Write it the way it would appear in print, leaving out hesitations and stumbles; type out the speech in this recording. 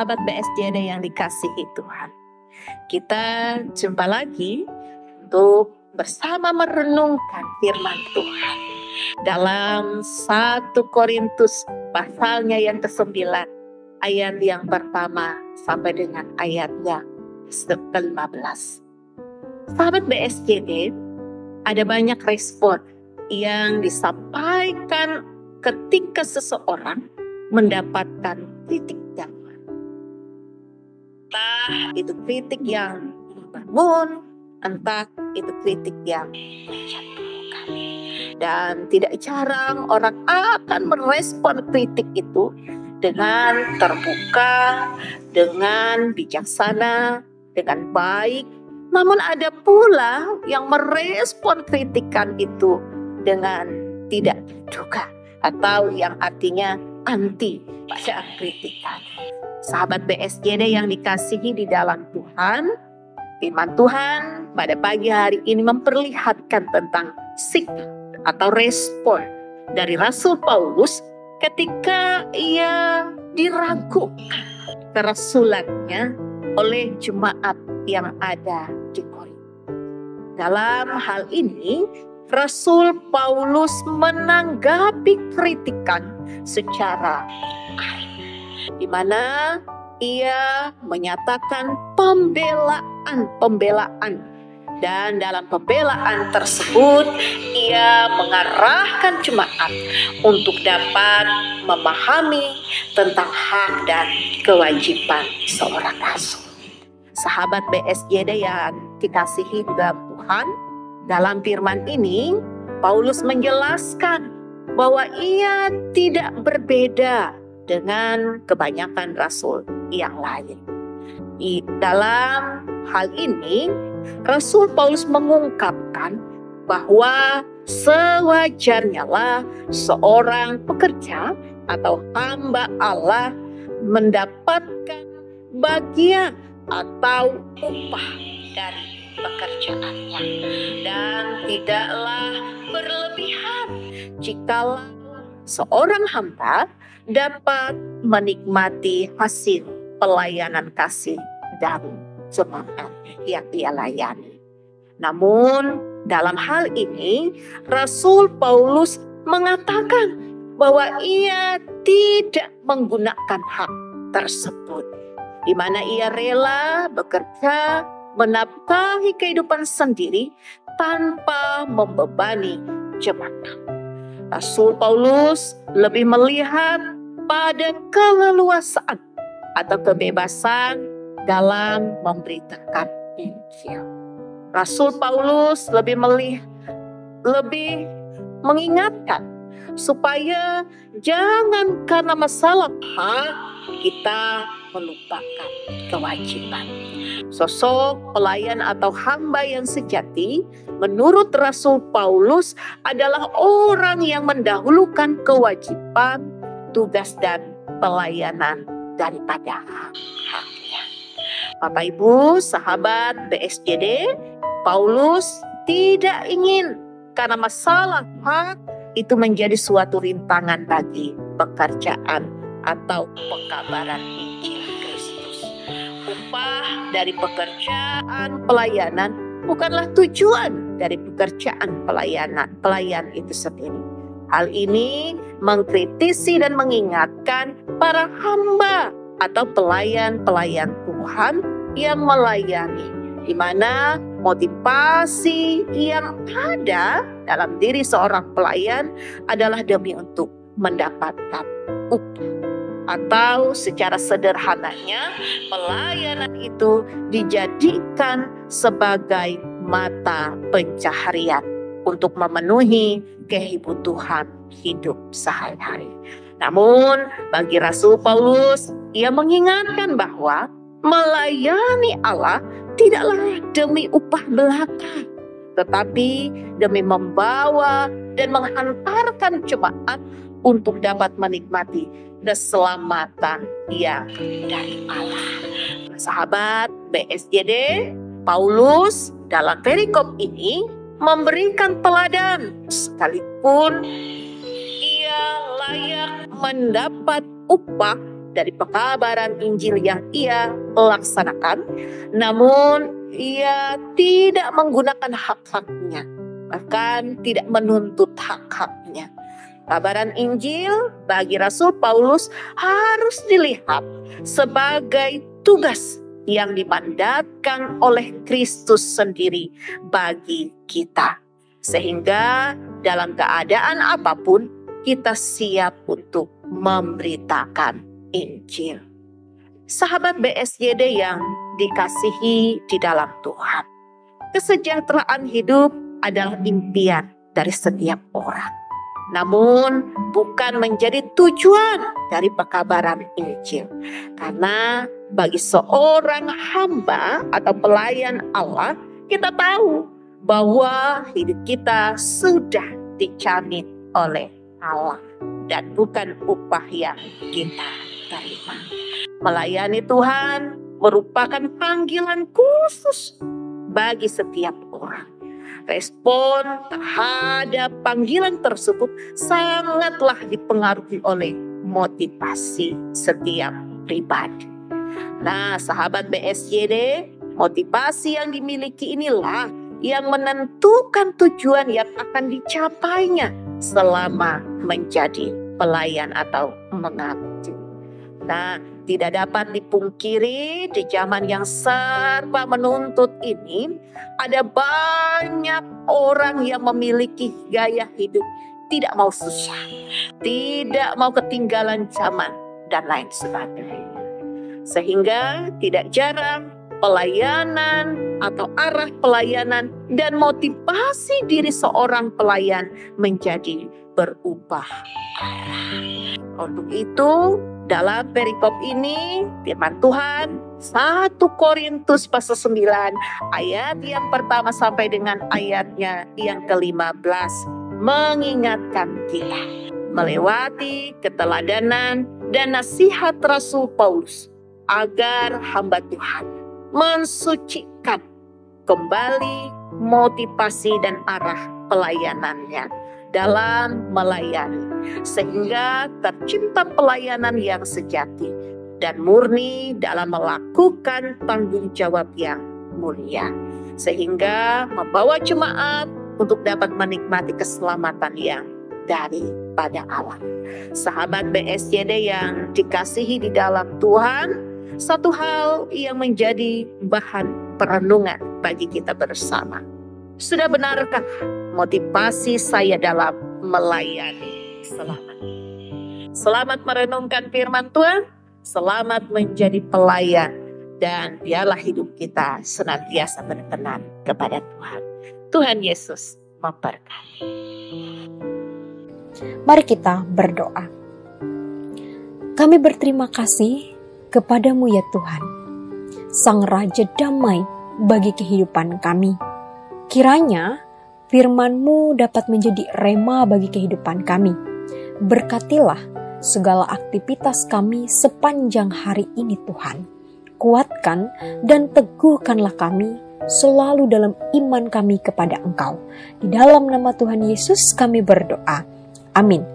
Sahabat BSJD yang dikasihi Tuhan, kita jumpa lagi untuk bersama merenungkan firman Tuhan dalam 1 Korintus pasalnya yang ke-9 ayat yang pertama sampai dengan ayat yang ke-15. Sahabat BSJD, ada banyak respon yang disampaikan ketika seseorang mendapatkan kritik yang entah itu kritik yang membangun, entah itu kritik yang menjatuhkan. Dan tidak jarang orang akan merespon kritik itu dengan terbuka, dengan bijaksana, dengan baik. Namun ada pula yang merespon kritikan itu dengan tidak terduga, atau yang artinya anti pada kritikan. Sahabat BSJD yang dikasihi di dalam Tuhan, firman Tuhan pada pagi hari ini memperlihatkan tentang sikap atau respon dari Rasul Paulus ketika ia diragukan kerasulannya oleh jemaat yang ada di Korintus. Dalam hal ini, Rasul Paulus menanggapi kritikan secara arif, di mana ia menyatakan pembelaan, dan dalam pembelaan tersebut ia mengarahkan jemaat untuk dapat memahami tentang hak dan kewajiban seorang rasul. Sahabat BSJD yang dikasihi di dalam Tuhan, dalam firman ini Paulus menjelaskan bahwa ia tidak berbeda dengan kebanyakan rasul yang lain. Dalam hal ini, Rasul Paulus mengungkapkan bahwa sewajarnya lah seorang pekerja atau hamba Allah mendapatkan bagian atau upah dari pekerjaannya, dan tidaklah berlebihan jikalau seorang hamba dapat menikmati hasil pelayanan kasih dari jemaat yang ia layani. Namun dalam hal ini Rasul Paulus mengatakan bahwa ia tidak menggunakan hak tersebut, di mana ia rela bekerja menafkahi kehidupan sendiri tanpa membebani jemaat. Rasul Paulus lebih melihat pada keleluasaan atau kebebasan dalam memberitakan Injil. Rasul Paulus lebih mengingatkan supaya jangan karena masalah hak kita melupakan kewajiban. Sosok pelayan atau hamba yang sejati menurut Rasul Paulus adalah orang yang mendahulukan kewajiban, tugas dan pelayanan daripada hak-haknya. Bapak Ibu, sahabat BSJD, Paulus tidak ingin karena masalah hak itu menjadi suatu rintangan bagi pekerjaan atau pekabaran Injil Kristus. Upah dari pekerjaan pelayanan bukanlah tujuan dari pekerjaan pelayan itu sendiri. Hal ini mengkritisi dan mengingatkan para hamba atau pelayan-pelayan Tuhan yang melayani, di mana motivasi yang ada dalam diri seorang pelayan adalah demi untuk mendapatkan upah. Atau secara sederhananya, pelayanan itu dijadikan sebagai mata pencaharian untuk memenuhi kebutuhan hidup sehari-hari. Namun bagi Rasul Paulus, ia mengingatkan bahwa melayani Allah tidaklah demi upah belaka, tetapi demi membawa dan menghantarkan jemaat untuk dapat menikmati keselamatan yang dari Allah. Sahabat BSJD, Paulus dalam perikop ini memberikan teladan, sekalipun ia layak mendapat upah dari pekabaran Injil yang ia laksanakan, namun ia tidak menggunakan hak-haknya, bahkan tidak menuntut hak-haknya. Kabaran Injil bagi Rasul Paulus harus dilihat sebagai tugas yang dimandatkan oleh Kristus sendiri bagi kita. Sehingga dalam keadaan apapun kita siap untuk memberitakan Injil. Sahabat BSYD yang dikasihi di dalam Tuhan, kesejahteraan hidup adalah impian dari setiap orang. Namun bukan menjadi tujuan dari pekabaran Injil. Karena bagi seorang hamba atau pelayan Allah, kita tahu bahwa hidup kita sudah dijamin oleh Allah dan bukan upah yang kita terima. Melayani Tuhan merupakan panggilan khusus bagi setiap orang. Respon terhadap panggilan tersebut sangatlah dipengaruhi oleh motivasi setiap pribadi. Nah, sahabat BSYD, motivasi yang dimiliki inilah yang menentukan tujuan yang akan dicapainya selama menjadi pelayan atau mengabdi. Nah, tidak dapat dipungkiri di zaman yang serba menuntut ini, ada banyak orang yang memiliki gaya hidup tidak mau susah, tidak mau ketinggalan zaman, dan lain sebagainya. Sehingga tidak jarang pelayanan atau arah pelayanan dan motivasi diri seorang pelayan menjadi berubah arah. Untuk itu, dalam perikop ini, firman Tuhan 1 Korintus pasal 9 ayat yang pertama sampai dengan ayatnya yang ke-15 mengingatkan kita melewati keteladanan dan nasihat Rasul Paulus agar hamba Tuhan mensucikan kembali motivasi dan arah pelayanannya dalam melayani, sehingga tercipta pelayanan yang sejati dan murni dalam melakukan tanggung jawab yang mulia, sehingga membawa jemaat untuk dapat menikmati keselamatan yang daripada Allah. Sahabat BSYD yang dikasihi di dalam Tuhan, satu hal yang menjadi bahan perenungan bagi kita bersama. Sudah benarkah motivasi saya dalam melayani? Selamat merenungkan firman Tuhan, selamat menjadi pelayan, dan biarlah hidup kita senantiasa berkenan kepada Tuhan. Tuhan Yesus memberkati. Mari kita berdoa. Kami berterima kasih kepadamu ya Tuhan, Sang Raja Damai bagi kehidupan kami. Kiranya firman-Mu dapat menjadi rema bagi kehidupan kami. Berkatilah segala aktivitas kami sepanjang hari ini Tuhan. Kuatkan dan teguhkanlah kami selalu dalam iman kami kepada Engkau. Di dalam nama Tuhan Yesus kami berdoa. Amin.